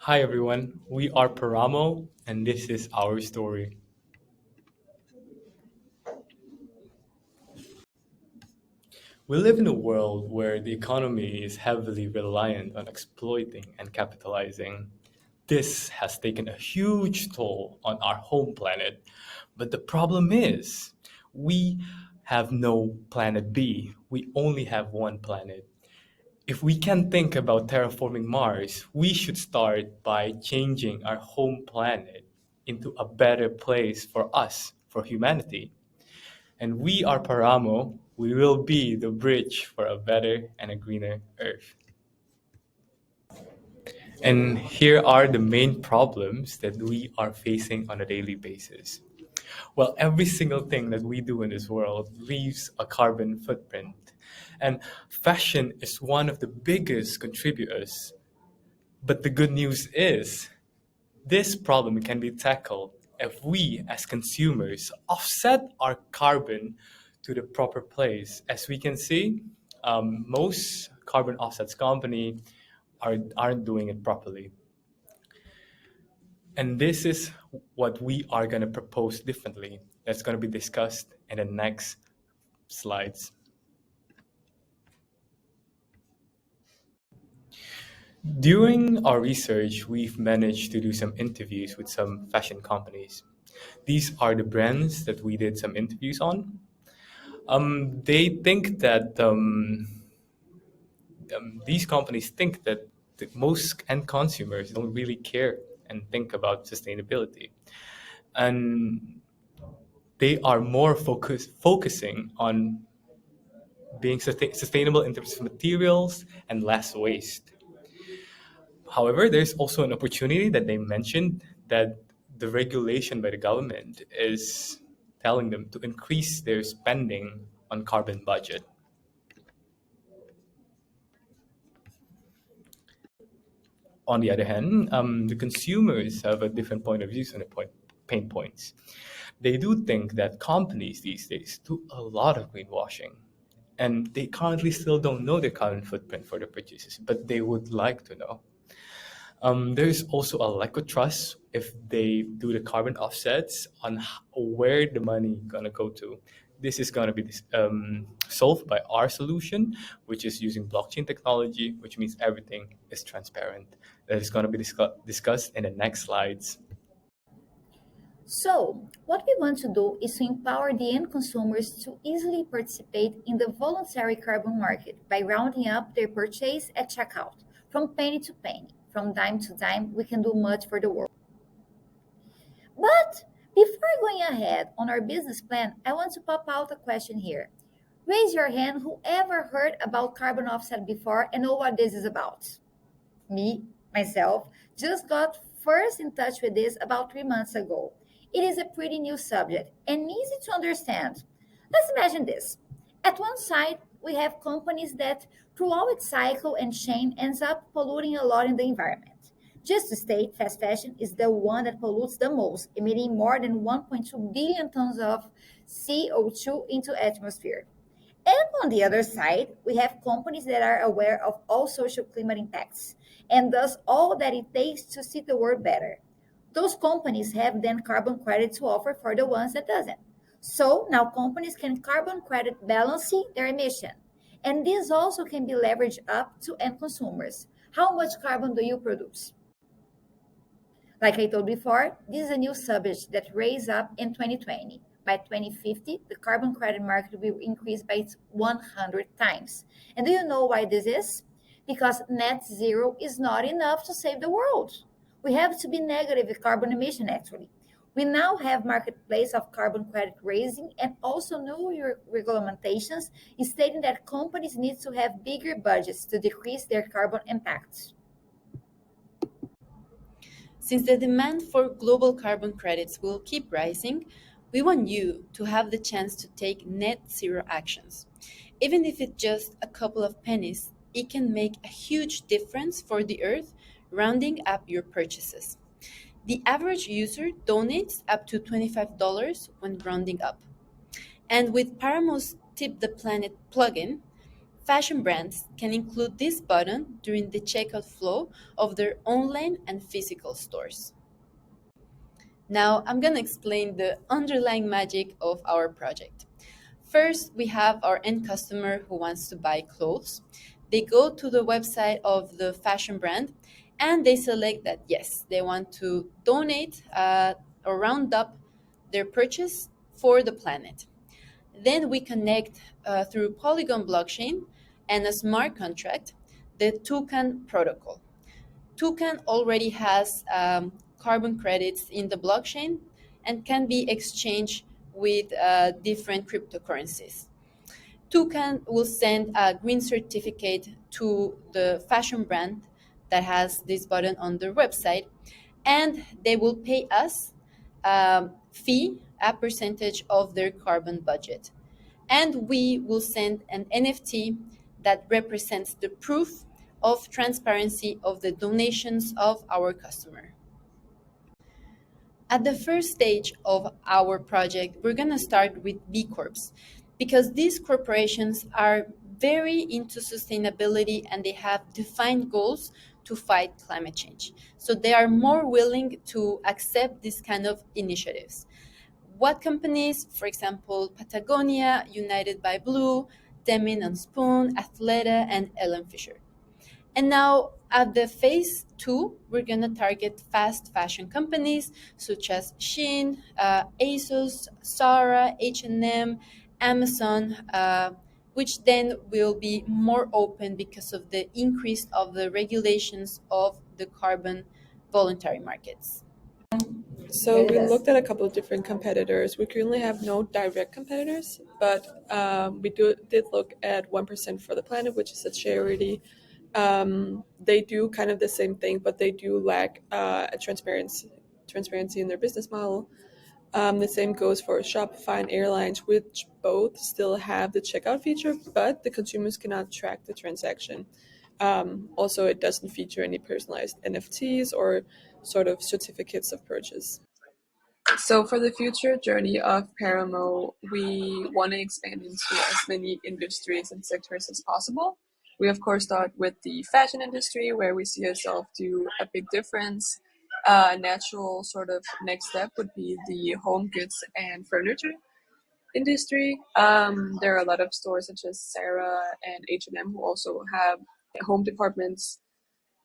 Hi everyone, we are Paramo and this is our story. We live in a world where the economy is heavily reliant on exploiting and capitalizing. This has taken a huge toll on our home planet, but the problem is we have no planet B. We only have one planet. If we can think about terraforming Mars, we should start by changing our home planet into a better place for us, for humanity. And we are Paramo. We will be the bridge for a better and a greener Earth. And here are the main problems that we are facing on a daily basis. Well, every single thing that we do in this world leaves a carbon footprint. And fashion is one of the biggest contributors. But the good news is, this problem can be tackled if we, as consumers, offset our carbon to the proper place. As we can see, most carbon offsets company aren't doing it properly. And this is what we are going to propose differently. That's going to be discussed in the next slides. During our research, we've managed to do some interviews with some fashion companies. These are the brands that we did some interviews on. They think that these companies think that most end consumers don't really care and think about sustainability, and they are more focusing on being sustainable in terms of materials and less waste. However, there's also an opportunity that they mentioned that the regulation by the government is telling them to increase their spending on carbon budget. On the other hand, the consumers have a different point of view on the pain points. They do think that companies these days do a lot of greenwashing, and they currently still don't know their carbon footprint for their purchases, but they would like to know. There is also a lack of trust if they do the carbon offsets on where the money gonna go to. This is gonna be solved by our solution, which is using blockchain technology, which means everything is transparent. That is gonna be discussed in the next slides. So, what we want to do is to empower the end consumers to easily participate in the voluntary carbon market by rounding up their purchase at checkout. From penny to penny, from dime to dime, we can do much for the world. But before going ahead on our business plan, I want to pop out a question here. Raise your hand who ever heard about carbon offset before and know what this is about. Me, myself, just got first in touch with this about 3 months ago. It is a pretty new subject and easy to understand. Let's imagine this. At one side, we have companies that, throughout its cycle and chain, ends up polluting a lot in the environment. Just to state, fast fashion is the one that pollutes the most, emitting more than 1.2 billion tons of CO2 into atmosphere. And on the other side, we have companies that are aware of all social climate impacts and does all that it takes to see the world better. Those companies have then carbon credit to offer for the ones that doesn't. So now companies can carbon credit balancing their emission. And this also can be leveraged up to end consumers. How much carbon do you produce? Like I told before, this is a new subject that raised up in 2020. By 2050, the carbon credit market will increase by 100 times. And do you know why this is? Because net zero is not enough to save the world. We have to be negative with carbon emission actually. We now have marketplace of carbon credit raising and also new regulamentations stating that companies need to have bigger budgets to decrease their carbon impacts. Since the demand for global carbon credits will keep rising, we want you to have the chance to take net zero actions. Even if it's just a couple of pennies, it can make a huge difference for the earth, rounding up your purchases. The average user donates up to $25 when rounding up. And with Paramo's Tip the Planet plugin, fashion brands can include this button during the checkout flow of their online and physical stores. Now, I'm going to explain the underlying magic of our project. First, we have our end customer who wants to buy clothes. They go to the website of the fashion brand and they select that, yes, they want to donate or round up their purchase for the planet. Then we connect through Polygon blockchain and a smart contract, the Toucan protocol. Toucan already has carbon credits in the blockchain and can be exchanged with different cryptocurrencies. Toucan will send a green certificate to the fashion brand that has this button on their website, and they will pay us a fee, a percentage of their carbon budget. And we will send an NFT that represents the proof of transparency of the donations of our customer. At the first stage of our project, we're going to start with B Corps because these corporations are very into sustainability and they have defined goals to fight climate change. So they are more willing to accept this kind of initiatives. What companies? For example, Patagonia, United by Blue, Demin and Spoon, Athleta, and Ellen Fisher. And now at the phase 2, we're going to target fast fashion companies such as Shein, ASOS, Zara, H&M, Amazon, which then will be more open because of the increase of the regulations of the carbon voluntary markets. So we looked at a couple of different competitors. We currently have no direct competitors, but we did look at 1% for the Planet, which is a charity. They do kind of the same thing, but they do lack a transparency in their business model. The same goes for Shopify and airlines, which both still have the checkout feature, but the consumers cannot track the transaction. Also, it doesn't feature any personalized NFTs or sort of certificates of purchase. So for the future journey of Paramo, we want to expand into as many industries and sectors as possible. We of course start with the fashion industry, where we see ourselves do a big difference. A natural sort of next step would be the home goods and furniture industry. There are a lot of stores such as Zara and H&M who also have home departments.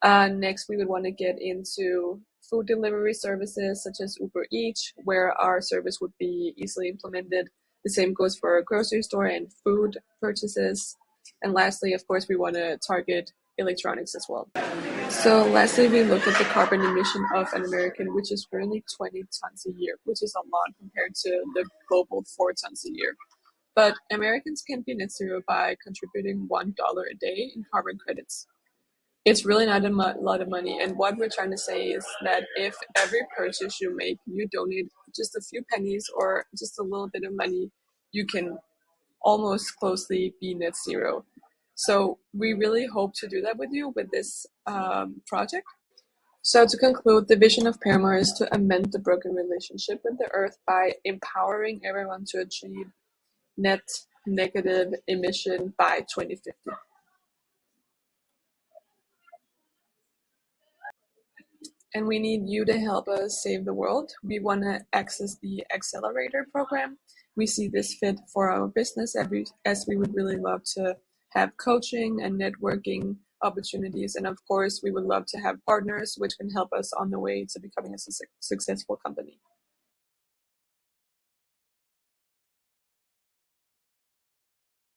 Next, we would want to get into food delivery services such as Uber Eats, where our service would be easily implemented. The same goes for a grocery store and food purchases. And lastly, of course, we want to target electronics as well. So lastly, we looked at the carbon emission of an American, which is currently 20 tons a year, which is a lot compared to the global 4 tons a year. But Americans can be net zero by contributing $1 a day in carbon credits. It's really not a lot of money. And what we're trying to say is that if every purchase you make, you donate just a few pennies or just a little bit of money, you can almost closely be net zero. So we really hope to do that with you with this project. So to conclude, the vision of Paramo is to amend the broken relationship with the earth by empowering everyone to achieve net negative emission by 2050. And we need you to help us save the world. We want to access the accelerator program. We see this fit for our business as we would really love to have coaching and networking opportunities. And of course, we would love to have partners which can help us on the way to becoming a successful company.